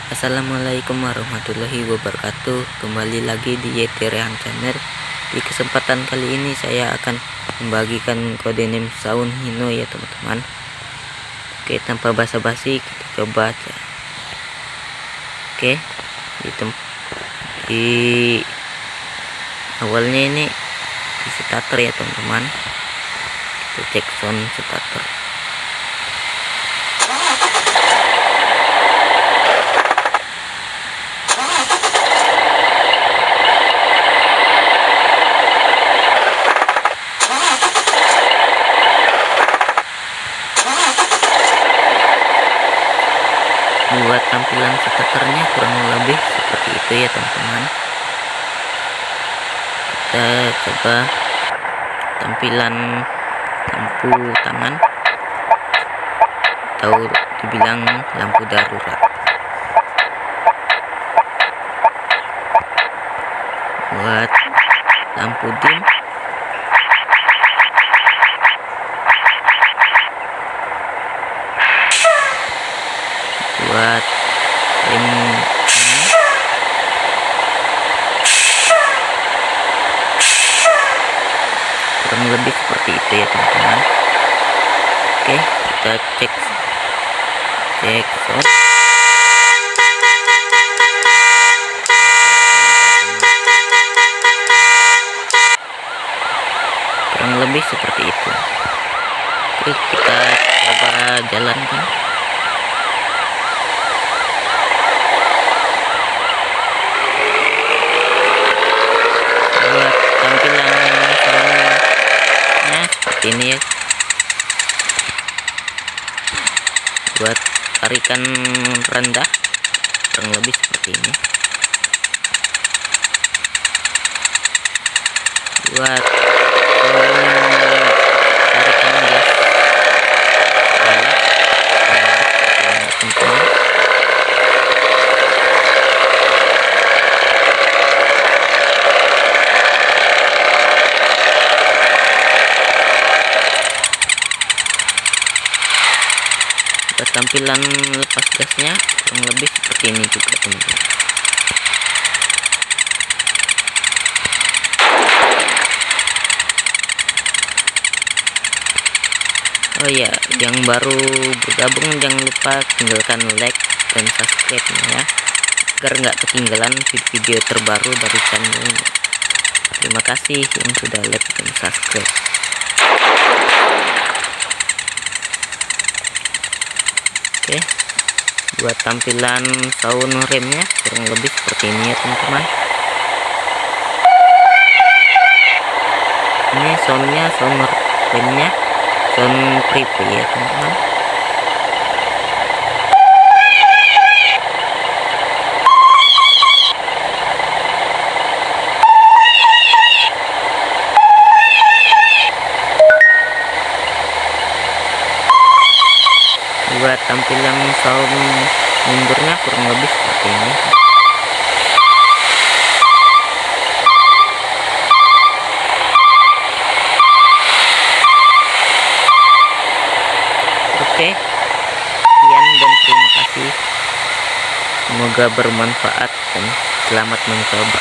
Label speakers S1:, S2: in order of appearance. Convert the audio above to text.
S1: Assalamualaikum warahmatullahi wabarakatuh. Kembali lagi di YT Rehan Channel. Di kesempatan kali ini saya akan membagikan kode name Saun Hino ya teman-teman. Oke, tanpa basa-basi kita coba aja. Oke, di awalnya ini di starter ya teman-teman. Kita cek sound starter. Buat tampilan starternya kurang lebih seperti itu ya teman-teman. Kita coba tampilan lampu tangan atau dibilang lampu darurat. Buat lampu dim buat rem tangan, kurang lebih seperti itu ya teman-teman. Oke, kita cek sound. Kurang lebih seperti itu. Oke, kita coba jalankan. Buat tampilan soundnya seperti ini ya. Buat tarikan rendah kurang lebih seperti ini. Buat tarikan gas balap teman-teman. Buat tampilan lepas gasnya kurang lebih seperti ini juga teman-teman. Oh ya, yang baru bergabung jangan lupa tinggalkan like dan subscribe ya, agar nggak ketinggalan video terbaru dari channel ini. Terima kasih yang sudah like dan subscribe. Oke, buat tampilan sound remnya kurang lebih seperti ini ya teman-teman. Ini soundnya, sound remnya sound preview ya teman-teman. Buat tampilan sound mundurnya kurang lebih seperti ini. Oke, sekian dan terima kasih. Semoga bermanfaat dan selamat mencoba.